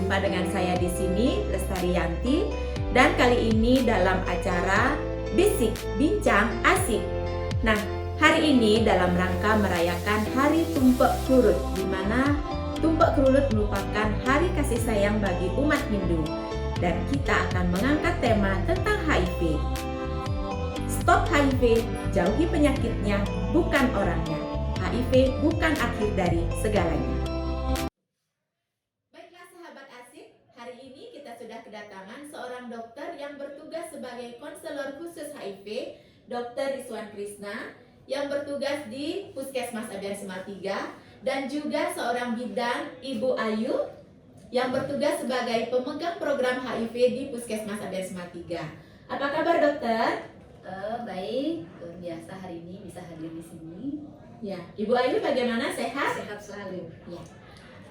Berjumpa dengan saya di sini, Lestari Yanti, dan kali ini dalam acara Bisik Bincang Asik. Nah, hari ini dalam rangka merayakan Hari Tumpek Krurut, di mana Tumpek Krurut merupakan hari kasih sayang bagi umat Hindu, dan kita akan mengangkat tema tentang HIV. Stop HIV, jauhi penyakitnya, bukan orangnya. HIV bukan akhir dari segalanya. Baiklah sahabat asik, hari ini kita sudah kedatangan seorang dokter yang bertugas sebagai konselor khusus HIV, Dr. Rizwan Krishna, yang bertugas di Puskesmas Abian Semal 3, dan juga seorang bidan, Ibu Ayu, yang bertugas sebagai pemegang program HIV di Puskesmas Abian Semal 3. Apa kabar dokter? Baik, luar biasa hari ini bisa hadir di sini. Ya, Ibu Ayu bagaimana? Sehat? Sehat selalu. Ya.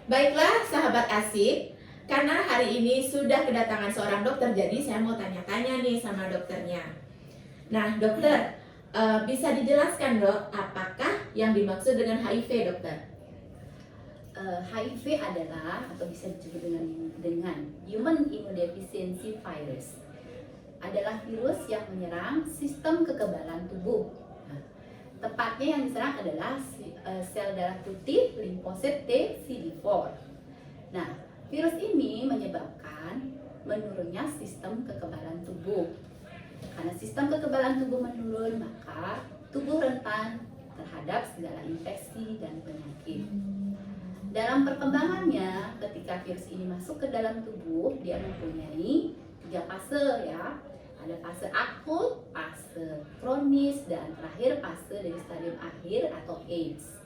Baiklah sahabat asik, karena hari ini sudah kedatangan seorang dokter, jadi saya mau tanya-tanya nih sama dokternya. Nah dokter, bisa dijelaskan dok, apakah yang dimaksud dengan HIV dokter? HIV adalah atau bisa disebut dengan Human Immunodeficiency Virus. Adalah virus yang menyerang sistem kekebalan tubuh. Nah, tepatnya yang diserang adalah sel darah putih limfosit T CD4. Nah, virus ini menyebabkan menurunnya sistem kekebalan tubuh. Karena sistem kekebalan tubuh menurun, maka tubuh rentan terhadap segala infeksi dan penyakit. Dalam perkembangannya, ketika virus ini masuk ke dalam tubuh, dia mempunyai 3 fase ya. Ada fase akut, fase kronis, dan terakhir fase dari stadium akhir atau AIDS.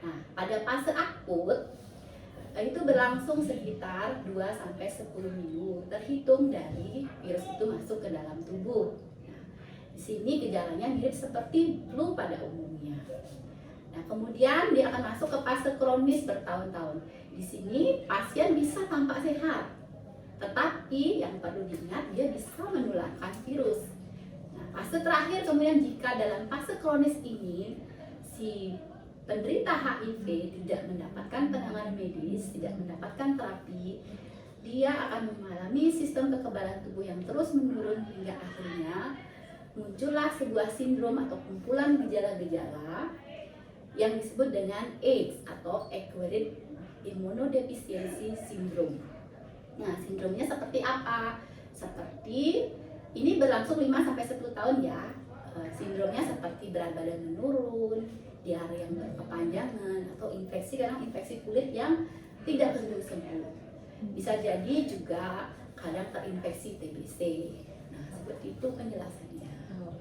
Nah, pada fase akut itu berlangsung sekitar 2-10 minggu terhitung dari virus itu masuk ke dalam tubuh. Nah, di sini gejalanya mirip seperti flu pada umumnya. Nah, kemudian dia akan masuk ke fase kronis bertahun-tahun. Di sini pasien bisa tampak sehat, tetapi yang perlu diingat dia bisa menularkan virus. Nah, fase terakhir kemudian jika dalam fase kronis ini si penderita HIV tidak mendapatkan penanganan medis, tidak mendapatkan terapi, dia akan mengalami sistem kekebalan tubuh yang terus menurun hingga akhirnya muncullah sebuah sindrom atau kumpulan gejala-gejala yang disebut dengan AIDS atau Acquired Immunodeficiency Syndrome. Nah, sindromnya seperti apa? Seperti ini berlangsung 5-10 tahun ya. Sindromnya seperti berat badan menurun, diare yang berkepanjangan, atau infeksi, kadang infeksi kulit yang tidak sembuh-sembuh. Bisa jadi juga kadang terinfeksi TBC. Nah, seperti itu penjelasannya.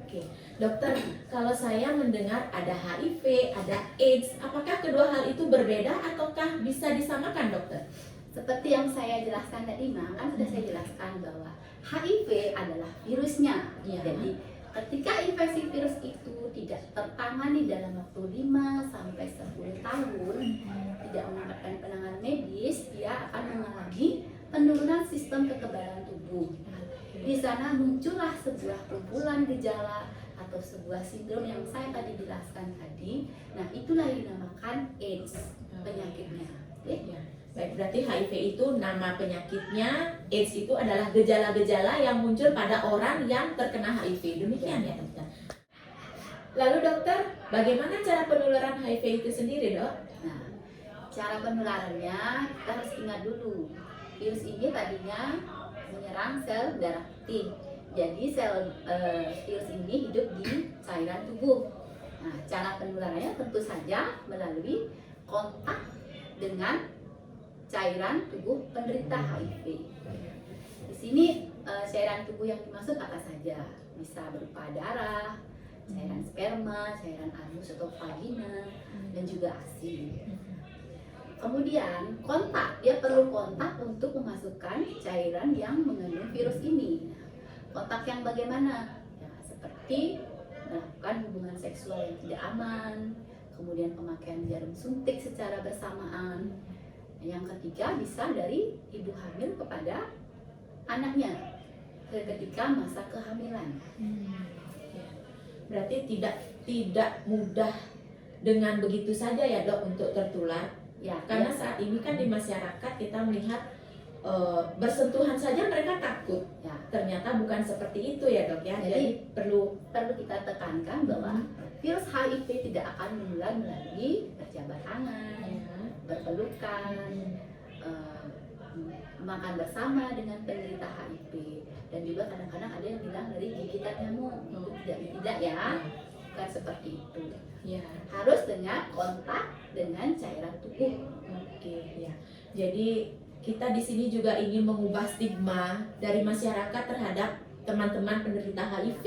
Oke, dokter, kalau saya mendengar ada HIV, ada AIDS, apakah kedua hal itu berbeda ataukah bisa disamakan dokter? Seperti yang saya jelaskan tadi, kan sudah saya jelaskan bahwa HIV adalah virusnya. Ya. Jadi ketika infeksi virus itu tidak tertangani dalam waktu 5-10 tahun, tidak mendapatkan penanganan medis, dia akan mengalami penurunan sistem kekebalan tubuh. Di sana muncullah sebuah kumpulan gejala atau sebuah sindrom yang saya tadi jelaskan tadi. Nah, itulah yang dinamakan AIDS penyakitnya. Ya. Baik, berarti HIV itu nama penyakitnya, AIDS itu adalah gejala-gejala yang muncul pada orang yang terkena HIV. Demikian ya dokter. Lalu dokter, bagaimana cara penularan HIV itu sendiri dok? Nah, cara penularannya kita harus ingat dulu. Virus ini tadinya menyerang sel darah putih. Jadi sel virus ini hidup di cairan tubuh. Nah, cara penularannya tentu saja melalui kontak dengan cairan tubuh penderita HIV. Di sini cairan tubuh yang dimaksud apa saja? Bisa berupa darah, cairan sperma, cairan anus atau vagina, dan juga ASI. Kemudian kontak, dia perlu kontak untuk memasukkan cairan yang mengandung virus ini. Kontak yang bagaimana? Ya, seperti melakukan hubungan seksual yang tidak aman, kemudian pemakaian jarum suntik secara bersamaan. Yang ketiga bisa dari ibu hamil kepada anaknya ketika masa kehamilan. Berarti tidak mudah dengan begitu saja ya dok untuk tertular. Ya, Karena saat ini kan di masyarakat kita melihat bersentuhan saja mereka takut. Ya. Ternyata bukan seperti itu ya dok ya. Jadi perlu kita tekankan bahwa virus HIV tidak akan menular melalui berjabat tangan, berpelukan, makan bersama dengan penderita HIV, dan juga kadang-kadang ada yang bilang dari gigitan nyamuk. Itu tidak ya, bukan seperti itu. ya. Harus dengan kontak dengan cairan tubuh. Oke ya. Jadi kita di sini juga ingin mengubah stigma dari masyarakat terhadap teman-teman penderita HIV.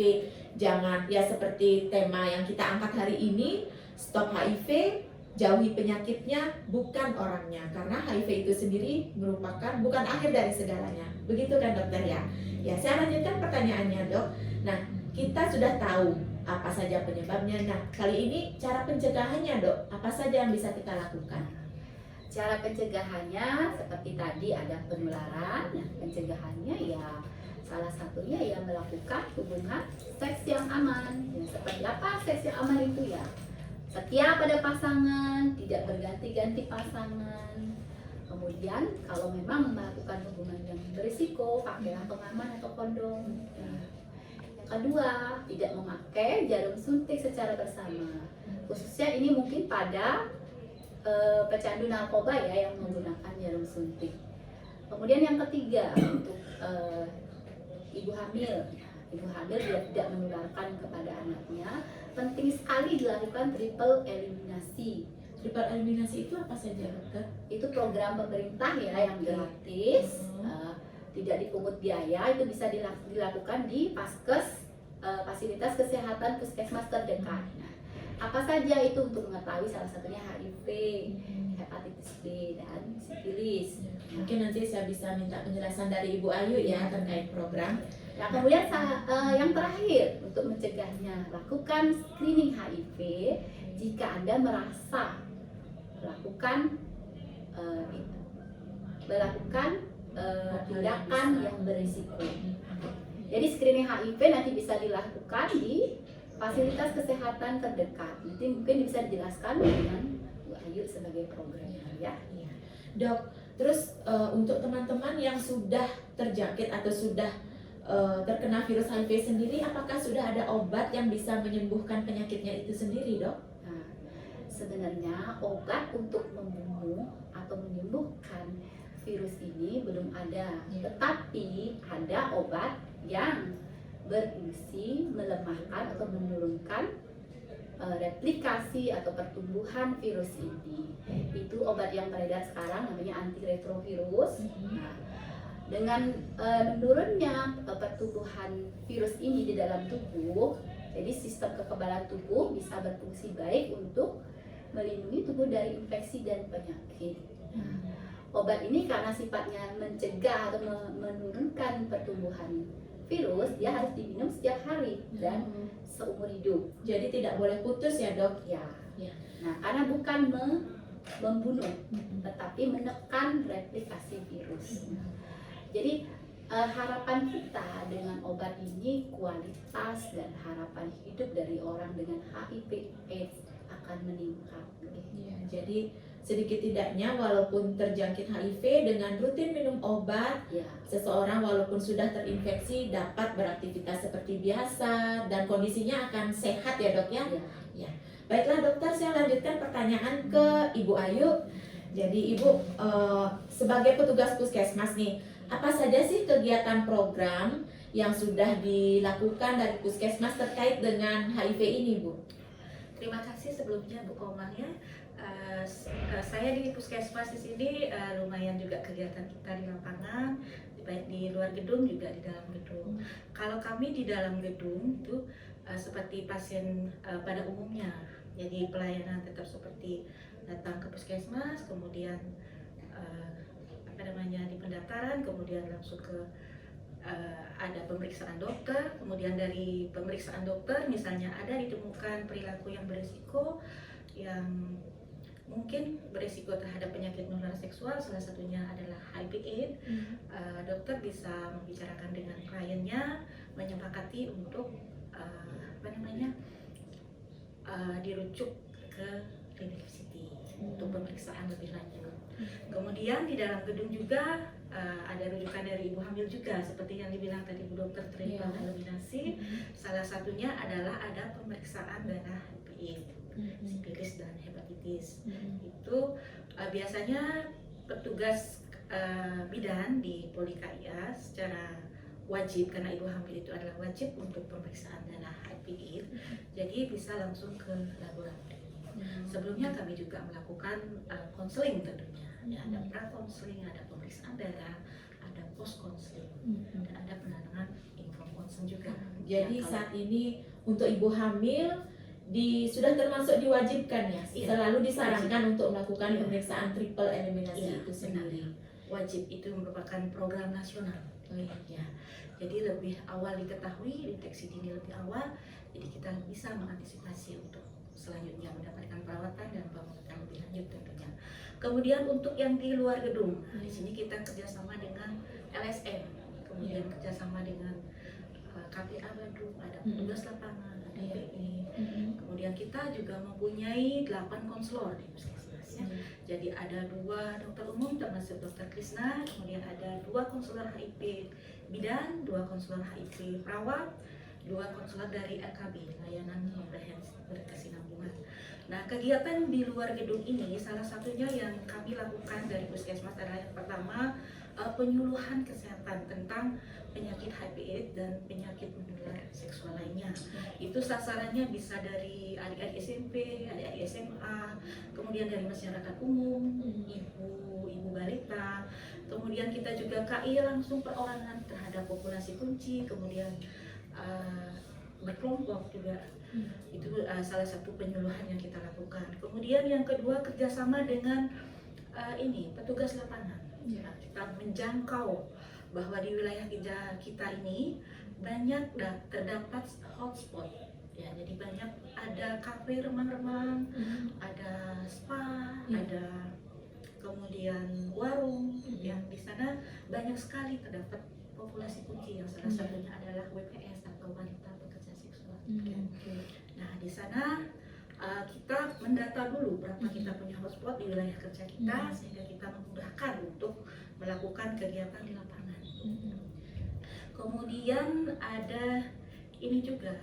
Jangan ya seperti tema yang kita angkat hari ini, stop HIV, jauhi penyakitnya, bukan orangnya. Karena HIV itu sendiri merupakan bukan akhir dari segalanya. Begitu kan dokter ya? Ya, saya lanjutkan pertanyaannya dok. Nah, kita sudah tahu apa saja penyebabnya. Nah, kali ini cara pencegahannya dok, apa saja yang bisa kita lakukan? Cara pencegahannya seperti tadi ada penularan. Nah, pencegahannya ya salah satunya ya melakukan hubungan seks yang aman. Ya, seperti apa seks yang aman itu ya? Setia pada pasangan, tidak berganti-ganti pasangan. Kemudian kalau memang melakukan hubungan yang berisiko, pakailah pengaman atau kondom. Nah, yang kedua, tidak memakai jarum suntik secara bersama. Khususnya ini mungkin pada pecandu narkoba ya yang menggunakan jarum suntik. Kemudian yang ketiga untuk ibu hamil dia tidak menularkan kepada anaknya. Penting sekali dilakukan triple eliminasi. Triple eliminasi itu apa saja dokter? Itu program pemerintah ya yang gratis, tidak dipungut biaya. Itu bisa dilakukan di Paskes, fasilitas kesehatan puskesmas terdekat. Apa saja itu untuk mengetahui salah satunya HIV, hepatitis B, dan sifilis. Mungkin nanti saya bisa minta penjelasan dari Ibu Ayu ya terkait program. Nah, kemudian yang terakhir untuk mencegahnya, lakukan screening HIV jika Anda merasa melakukan tindakan yang berisiko. Jadi screening HIV nanti bisa dilakukan di fasilitas kesehatan terdekat. Nanti mungkin bisa dijelaskan dengan Bu Ayu sebagai programnya ya. Dok, terus untuk teman-teman yang sudah terjangkit atau sudah terkena virus HIV sendiri, apakah sudah ada obat yang bisa menyembuhkan penyakitnya itu sendiri dok? Nah, sebenarnya obat untuk membunuh atau menyembuhkan virus ini belum ada, tetapi ada obat yang berfungsi melemahkan atau menurunkan replikasi atau pertumbuhan virus ini. Itu obat yang beredar sekarang namanya antiretrovirus. Nah, dengan menurunnya pertumbuhan virus ini di dalam tubuh, jadi sistem kekebalan tubuh bisa berfungsi baik untuk melindungi tubuh dari infeksi dan penyakit. Obat ini karena sifatnya mencegah atau menurunkan pertumbuhan virus, dia harus diminum setiap hari dan seumur hidup. Jadi tidak boleh putus ya dok? Ya. Ya. Nah, karena bukan membunuh, tetapi menekan replikasi virus. Jadi harapan kita dengan obat ini kualitas dan harapan hidup dari orang dengan HIV/AIDS akan meningkat. Ya, jadi sedikit tidaknya walaupun terjangkit HIV dengan rutin minum obat, seseorang walaupun sudah terinfeksi dapat beraktivitas seperti biasa dan kondisinya akan sehat ya dok ya? Ya. Baiklah dokter, saya lanjutkan pertanyaan ke Ibu Ayu. Jadi Ibu sebagai petugas puskesmas nih, apa saja sih kegiatan program yang sudah dilakukan dari puskesmas terkait dengan HIV ini Bu? Terima kasih sebelumnya Bu Komang ya. Saya di puskesmas di sini lumayan juga kegiatan kita di lapangan, baik di luar gedung juga di dalam gedung. Kalau kami di dalam gedung itu seperti pasien pada umumnya, jadi pelayanan tetap seperti datang ke puskesmas, kemudian di pendaftaran, kemudian langsung ke ada pemeriksaan dokter, kemudian dari pemeriksaan dokter misalnya ada ditemukan perilaku yang berisiko, yang mungkin berisiko terhadap penyakit menular seksual, salah satunya adalah HIV/AIDS. Dokter bisa membicarakan dengan kliennya, menyepakati untuk dirujuk ke university untuk pemeriksaan lebih lanjut. Kemudian di dalam gedung juga ada rujukan dari ibu hamil juga, seperti yang dibilang tadi Bu Dokter, triple eliminasi. Salah satunya adalah ada pemeriksaan darah HIV, sifilis dan hepatitis. Itu biasanya petugas bidan di Polikarya secara wajib, karena ibu hamil itu adalah wajib untuk pemeriksaan darah HIV, jadi bisa langsung ke laboratorium. Sebelumnya kami juga melakukan konseling tentunya. Ya, ada pra-konseling, ada pemeriksaan darah, ada post-konseling, dan ada penanganan inform consent juga. Jadi Ya, saat ini untuk ibu hamil sudah termasuk diwajibkan ya, selalu disarankan untuk melakukan pemeriksaan triple eliminasi itu sendiri. wajib, itu merupakan program nasional. Ya, jadi lebih awal diketahui, deteksi dini lebih awal, jadi kita bisa mengantisipasi untuk selanjutnya mendapatkan perawatan dan pengobatan lebih lanjut tentunya. Kemudian untuk yang di luar gedung, di sini kita kerjasama dengan LSM, kemudian kerjasama dengan KPA Bandung, ada petugas lapangan, ada PI. Kemudian kita juga mempunyai 8 konselor di puskesmas. Ya. Jadi ada 2 dokter umum termasuk Dokter Krisna, kemudian ada 2 konselor HIV bidan, 2 konselor HIV perawat, 2 konselor dari LKB, layanan komprehensif berkesinambungan. Nah, kegiatan di luar gedung ini salah satunya yang kami lakukan dari puskesmas adalah yang pertama penyuluhan kesehatan tentang penyakit HIV dan penyakit menular seksual lainnya. Itu sasarannya bisa dari adik-adik SMP, adik-adik SMA, kemudian dari masyarakat umum, ibu balita. Kemudian kita juga KI langsung perorangan terhadap populasi kunci, kemudian berkelompok juga. Itu salah satu penyuluhan yang kita lakukan. Kemudian yang kedua, kerjasama dengan petugas lapangan. Nah, kita menjangkau bahwa di wilayah kita ini banyak terdapat hotspot. Ya, jadi banyak ada kafe remang-remang, ada spa, ada kemudian warung yang di sana banyak sekali terdapat populasi kunci, yang salah satunya adalah WPS atau wanita pekerja seksual. Nah, di sana kita mendata dulu berapa kita punya hotspot di wilayah kerja kita, sehingga kita memudahkan untuk melakukan kegiatan di lapangan. Kemudian ada ini juga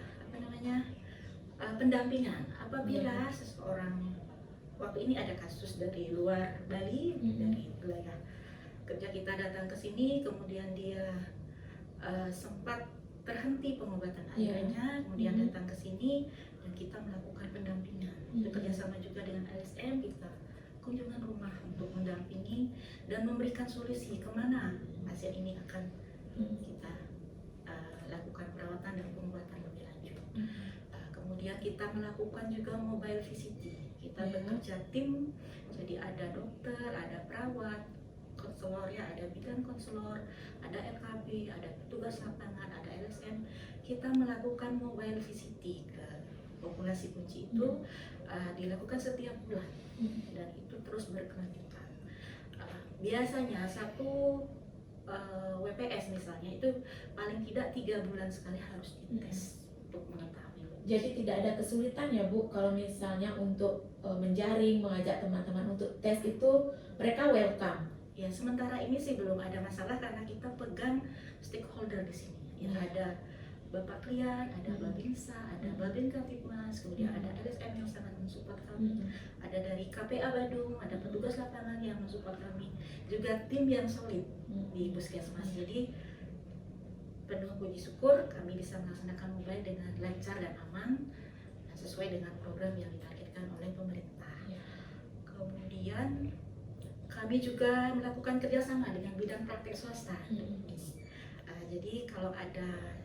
pendampingan apabila seseorang, waktu ini ada kasus dari luar Bali, dari wilayah kerja kita datang ke sini, kemudian dia sempat terhenti pengobatan akhirnya, kemudian datang ke sini dan kita melakukan pendampingan. Bekerja sama juga dengan LSM, kita kunjungan rumah untuk mendampingi dan memberikan solusi kemana pasien ini akan kita lakukan perawatan dan pengobatan lebih lanjut. Kemudian kita melakukan juga mobile visiting. Kita bekerja tim, jadi ada dokter, ada perawat, konselornya, ada bidan konselor, ada LKB, ada petugas lapangan, ada LSM. Kita melakukan mobile visiting ke populasi kunci itu dilakukan setiap bulan dan itu terus berkelanjutan. Biasanya satu WPS misalnya itu paling tidak 3 bulan sekali harus dites untuk mengetahui. Jadi tidak ada kesulitan ya Bu, kalau misalnya untuk menjaring, mengajak teman-teman untuk tes itu mereka welcome. Ya, sementara ini sih belum ada masalah karena kita pegang stakeholder di sini. Ya, ada Bapak Klian, ada Babinsa, ada Babin Kapitmas, kemudian ada LSM yang sangat mensupport kami, ada dari KPA Bandung, ada petugas lapangan yang mensupport kami, juga tim yang solid di puskesmas. Jadi penuh puji syukur kami bisa melaksanakan mobile dengan lancar dan aman, sesuai dengan program yang ditargetkan oleh pemerintah. Kemudian kami juga melakukan kerjasama dengan bidang praktek swasta. Jadi kalau ada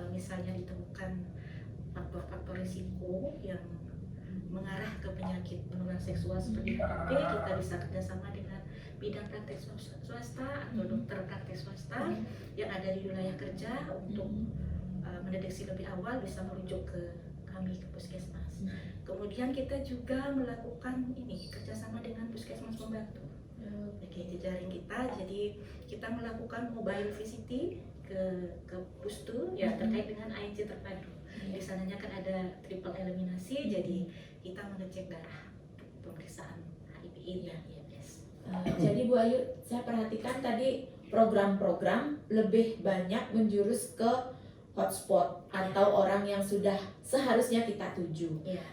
misalnya ditemukan faktor-faktor risiko yang mengarah ke penyakit menular seksual seperti HIV, kita bisa kerjasama dengan bidang praktek swasta atau dokter praktek swasta yang ada di wilayah kerja untuk mendeteksi lebih awal, bisa merujuk ke kami, ke puskesmas. Kemudian kita juga melakukan kerjasama dengan puskesmas pembantu. Bagi jejaring kita, jadi kita melakukan mobile visiting ke pustu ya terkait dengan ANC terpadu. Di sananya kan ada triple eliminasi, jadi kita mengecek darah pemeriksaan HIV dan IMS. Jadi Bu Ayu, saya perhatikan tadi program-program lebih banyak menjurus ke hotspot atau orang yang sudah seharusnya kita tuju. Iya.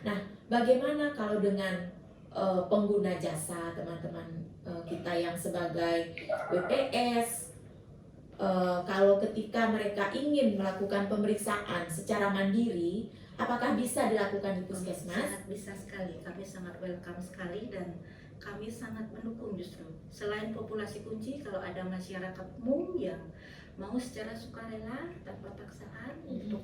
Bagaimana kalau dengan pengguna jasa teman-teman kita yang sebagai WPS, kalau ketika mereka ingin melakukan pemeriksaan secara mandiri, apakah bisa dilakukan di puskesmas? Sangat bisa sekali, kami sangat welcome sekali dan kami sangat mendukung justru. Selain populasi kunci, kalau ada masyarakat umum yang mau secara sukarela tanpa paksaan untuk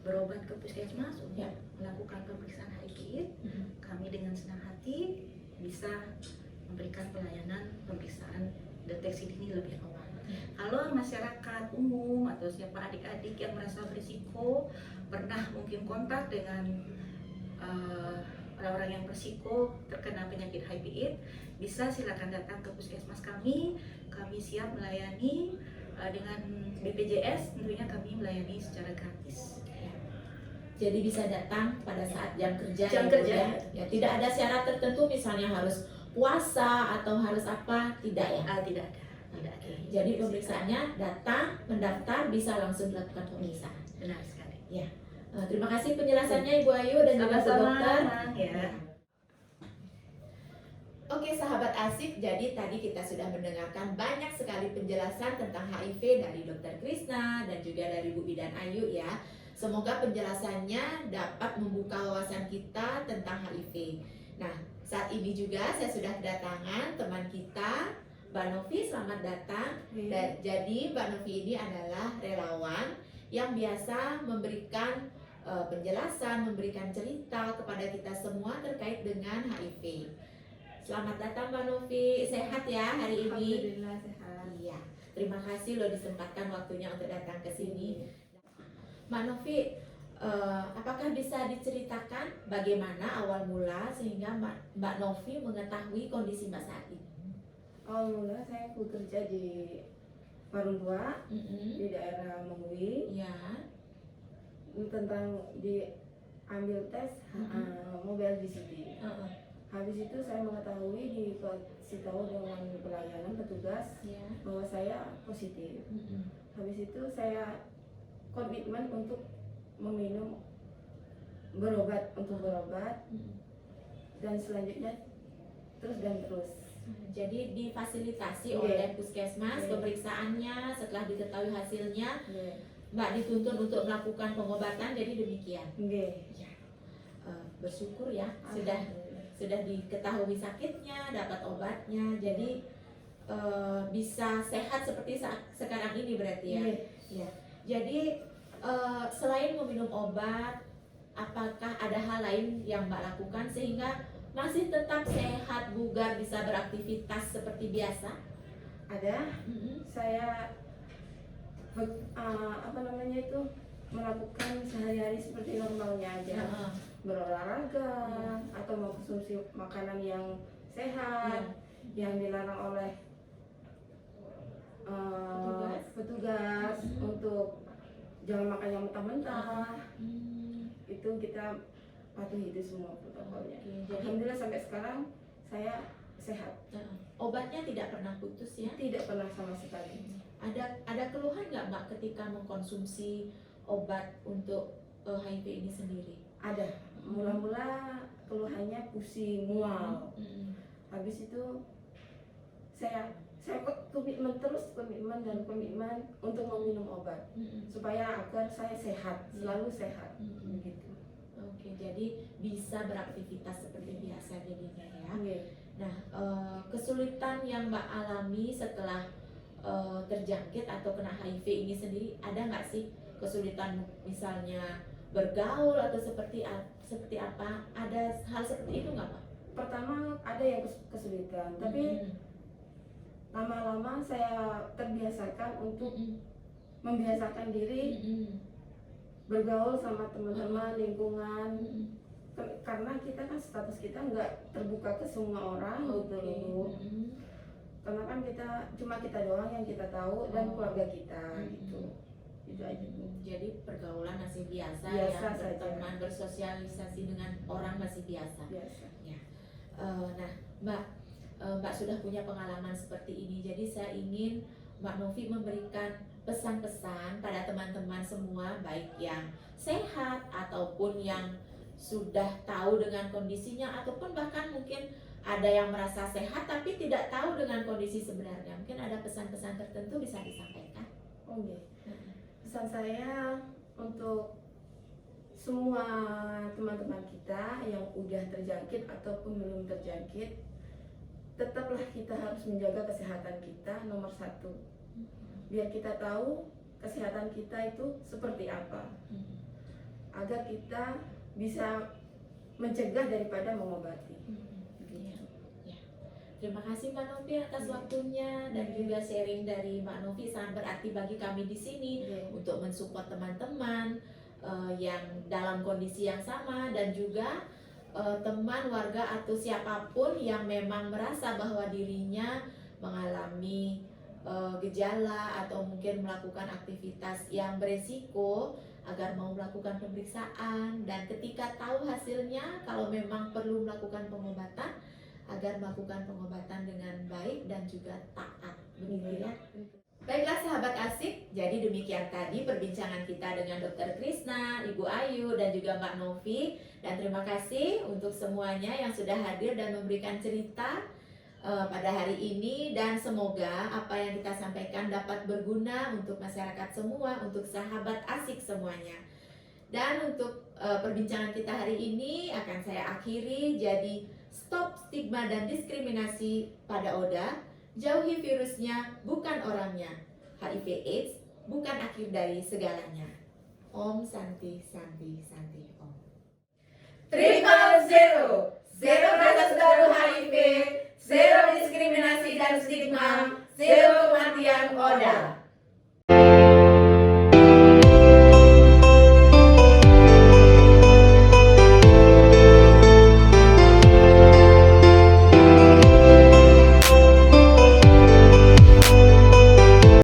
berobat ke puskesmas untuk melakukan pemeriksaan HIV, kami dengan senang hati bisa memberikan pelayanan pemeriksaan deteksi dini lebih awal. Kalau masyarakat umum atau siapa adik-adik yang merasa berisiko pernah mungkin kontak dengan orang-orang yang berisiko terkena penyakit HIV/AIDS, bisa silakan datang ke puskesmas kami. Kami siap melayani dengan BPJS, tentunya kami melayani secara gratis. Jadi bisa datang pada saat jam kerja. Jam ya, Bu, kerja. ya. Tidak ada syarat tertentu, misalnya harus puasa atau harus apa, tidak ya? Tidak ada. Tidak ada. Jadi pemeriksaannya datang, mendaftar, bisa langsung dilakukan pemeriksaan. Benar sekali. Terima kasih penjelasannya Ibu Ayu dan juga Bu Sama-sama, Dokter. ya. Oke sahabat asik, jadi tadi kita sudah mendengarkan banyak sekali penjelasan tentang HIV dari Dokter Krisna dan juga dari Bu Bidan Ayu ya. Semoga penjelasannya dapat membuka wawasan kita tentang HIV. Nah, saat ini juga saya sudah kedatangan teman kita, Mbak Novi. Selamat datang. Dan jadi Mbak Novi ini adalah relawan yang biasa memberikan penjelasan, memberikan cerita kepada kita semua terkait dengan HIV. Selamat datang Mbak Novi, sehat ya hari ini? Alhamdulillah sehat. Iya, terima kasih loh disempatkan waktunya untuk datang ke sini. Mbak Novi, apakah bisa diceritakan bagaimana awal mula sehingga Mbak Novi mengetahui kondisi Mbak saat ini? Awal mula saya bekerja di Parung Tua di daerah Mengui, Ya. tentang diambil tes mobile VCT. Habis itu saya mengetahui dikasih tahu dengan pelayanan petugas Ya. bahwa saya positif. Habis itu saya komitmen untuk meminum berobat dan selanjutnya terus dan terus. Jadi difasilitasi Iya. oleh puskesmas Iya. pemeriksaannya, setelah diketahui hasilnya Nggih. Mbak dituntun untuk melakukan pengobatan, jadi demikian. Nggih. Bersyukur ya Alhamdulillah. sudah diketahui sakitnya, dapat obatnya, jadi bisa sehat seperti sekarang ini berarti ya. Nggih. Jadi selain meminum obat, apakah ada hal lain yang Mbak lakukan sehingga masih tetap sehat, bugar, bisa beraktivitas seperti biasa? Ada. Saya melakukan sehari-hari seperti normalnya aja, berolahraga atau mengkonsumsi makanan yang sehat, yang dilarang oleh petugas untuk jangan makan yang mentah-mentah. Itu kita patuhi itu semua protokolnya. Jadi Alhamdulillah sampai sekarang saya sehat, obatnya tidak pernah putus ya? tidak pernah sama sekali. Ada keluhan nggak Mbak ketika mengkonsumsi obat untuk HIV ini sendiri? Ada. Mula-mula keluhannya pusing, mual. Habis itu saya komitmen untuk meminum obat supaya agar saya sehat, selalu sehat. Begitu. Oke, jadi bisa beraktivitas seperti biasa jadinya ya. Nggih. Nah, kesulitan yang Mbak alami setelah terjangkit atau kena HIV ini sendiri, ada nggak sih kesulitan misalnya bergaul atau seperti apa? Ada hal seperti itu nggak Pak? Pertama ada yang kesulitan, tapi lama-lama saya terbiasakan untuk membiasakan diri bergaul sama teman-teman lingkungan. Karena kita kan status kita nggak terbuka ke semua orang gitu. Karena kan cuma kita doang yang kita tahu dan keluarga kita gitu. Itu aja. Jadi pergaulan masih biasa Biasa ya, saja. berteman, bersosialisasi dengan orang masih biasa. Biasa. Nah, Mbak, Mbak sudah punya pengalaman seperti ini. Jadi saya ingin Mbak Novi memberikan pesan-pesan pada teman-teman semua, baik yang sehat ataupun yang sudah tahu dengan kondisinya, ataupun bahkan mungkin ada yang merasa sehat tapi tidak tahu dengan kondisi sebenarnya. Mungkin ada pesan-pesan tertentu bisa disampaikan. Oke. Pesan saya untuk semua teman-teman kita yang udah terjangkit ataupun belum terjangkit, tetaplah kita harus menjaga kesehatan kita nomor satu. Biar kita tahu kesehatan kita itu seperti apa, agar kita bisa mencegah daripada mengobati. Terima kasih Mbak Novi atas waktunya dan juga sharing dari Mbak Novi sangat berarti bagi kami di sini untuk mensupport teman-teman yang dalam kondisi yang sama, dan juga teman, warga atau siapapun yang memang merasa bahwa dirinya mengalami gejala atau mungkin melakukan aktivitas yang beresiko, agar mau melakukan pemeriksaan, dan ketika tahu hasilnya kalau memang perlu melakukan pengobatan, agar melakukan pengobatan dengan baik dan juga taat, begitu ya. Baiklah sahabat asik, jadi demikian tadi perbincangan kita dengan Dr. Krisna, Ibu Ayu, dan juga Mbak Novi. Dan terima kasih untuk semuanya yang sudah hadir dan memberikan cerita pada hari ini. Dan semoga apa yang kita sampaikan dapat berguna untuk masyarakat semua, untuk sahabat asik semuanya. Dan untuk perbincangan kita hari ini akan saya akhiri, jadi stop stigma dan diskriminasi pada ODA. Jauhi virusnya, bukan orangnya. HIV/AIDS bukan akhir dari segalanya. Om Santi Santi Santi Om. 000, 0 kasus baru HIV, 0 diskriminasi dan stigma, 0 kematian ODA.